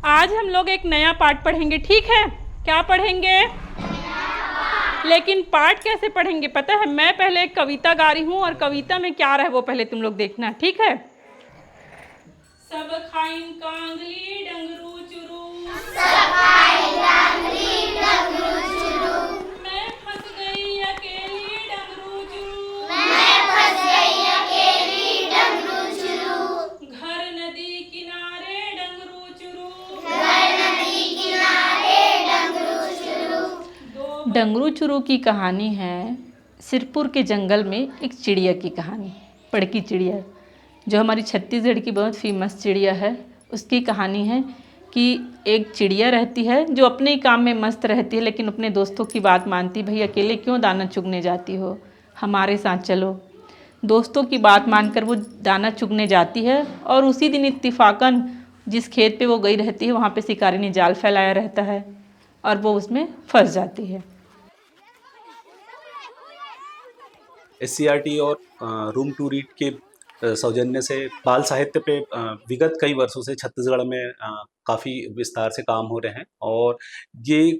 आज हम लोग एक नया पाठ पढ़ेंगे, ठीक है? क्या पढ़ेंगे? लेकिन पाठ कैसे पढ़ेंगे पता है? मैं पहले एक कविता गा रही हूँ और कविता में क्या रहा है वो पहले तुम लोग देखना, ठीक है? सब खाइन कांगली डंगरू चुरू, सब खाइन कांगली डंगरू चुरू, मैं फंस गई अकेली डंगरू चुरू, मैं फंस गई अकेली डंगरू चुरू, घर नदी किनारे डंगरू चुरू, घर नदी किनारे डंगरू चुरू। डंगरू चुरू की कहानी है सिरपुर के जंगल में एक चिड़िया की कहानी। पड़की चिड़िया जो हमारी छत्तीसगढ़ की बहुत फेमस चिड़िया है, उसकी कहानी है कि एक चिड़िया रहती है जो अपने ही काम में मस्त रहती है, लेकिन अपने दोस्तों की बात मानती, भाई अकेले क्यों दाना चुगने जाती हो, हमारे साथ चलो। दोस्तों की बात मानकर वो दाना चुगने जाती है और उसी दिन इत्तेफाकन जिस खेत पे वो गई रहती है वहाँ पे शिकारी ने जाल फैलाया रहता है और वो उसमें फंस जाती है। SCERT और रूम टू रीड के सौजन्य से बाल साहित्य पे विगत कई वर्षों से छत्तीसगढ़ में काफ़ी विस्तार से काम हो रहे हैं और ये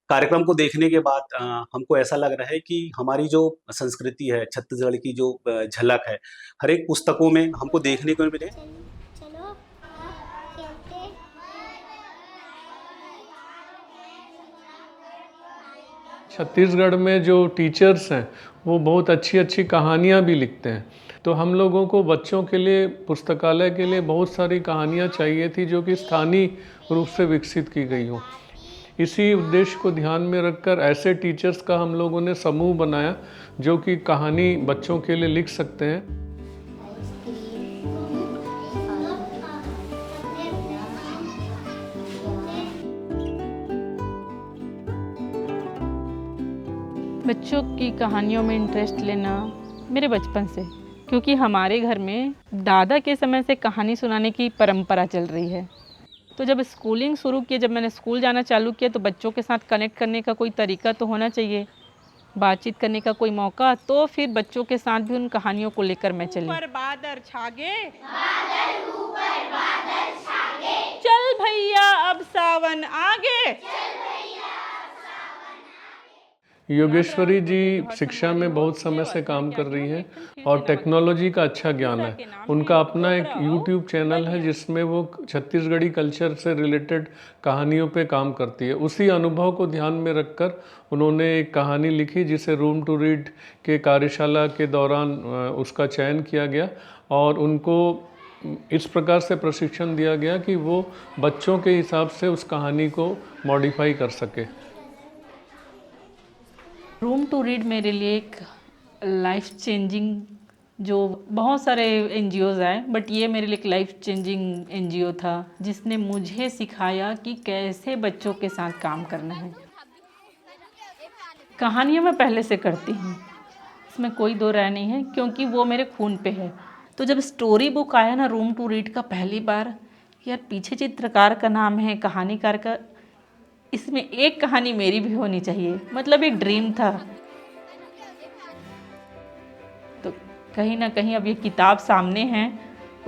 कार्यक्रम को देखने के बाद हमको ऐसा लग रहा है कि हमारी जो संस्कृति है, छत्तीसगढ़ की जो झलक है, हर एक पुस्तकों में हमको देखने को मिले। चलो खेलते। छत्तीसगढ़ में जो टीचर्स हैं वो बहुत अच्छी अच्छी कहानियाँ भी लिखते हैं, तो हम लोगों को बच्चों के लिए पुस्तकालय के लिए बहुत सारी कहानियाँ चाहिए थी जो कि स्थानीय रूप से विकसित की गई हों। इसी उद्देश्य को ध्यान में रखकर ऐसे टीचर्स का हम लोगों ने समूह बनाया जो कि कहानी बच्चों के लिए लिख सकते हैं। बच्चों की कहानियों में इंटरेस्ट लेना मेरे बचपन से, क्योंकि हमारे घर में दादा के समय से कहानी सुनाने की परंपरा चल रही है। तो जब स्कूलिंग शुरू की, जब मैंने स्कूल जाना चालू किया, तो बच्चों के साथ कनेक्ट करने का कोई तरीका तो होना चाहिए, बातचीत करने का कोई मौका। तो फिर बच्चों के साथ भी उन कहानियों को लेकर मैं चली। ऊपर बादल छागे, बादल ऊपर बादल छागे, चल भैया अब सावन आगे। योगेश्वरी जी शिक्षा में बहुत समय से काम कर रही हैं और टेक्नोलॉजी का अच्छा ज्ञान है। उनका अपना एक यूट्यूब चैनल है जिसमें वो छत्तीसगढ़ी कल्चर से रिलेटेड कहानियों पे काम करती है। उसी अनुभव को ध्यान में रखकर उन्होंने एक कहानी लिखी जिसे रूम टू रीड के कार्यशाला के दौरान उसका चयन किया गया और उनको इस प्रकार से प्रशिक्षण दिया गया कि वो बच्चों के हिसाब से उस कहानी को मॉडिफाई कर सके। रूम टू रीड मेरे लिए एक लाइफ चेंजिंग, जो बहुत सारे NGOs आए बट ये मेरे लिए एक लाइफ चेंजिंग NGO था जिसने मुझे सिखाया कि कैसे बच्चों के साथ काम करना है। कहानियाँ मैं पहले से करती हूँ, इसमें कोई दो राय नहीं है, क्योंकि वो मेरे खून पे है। तो जब स्टोरी बुक आया ना रूम टू रीड का पहली बार, यार पीछे चित्रकार का नाम है, कहानीकार का, इसमें एक कहानी मेरी भी होनी चाहिए, मतलब एक ड्रीम था। तो कहीं ना कहीं अब ये किताब सामने है,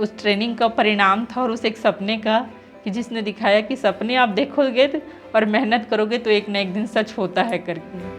उस ट्रेनिंग का परिणाम था और उस एक सपने का, कि जिसने दिखाया कि सपने आप देखोगे और मेहनत करोगे तो एक ना एक दिन सच होता है करके।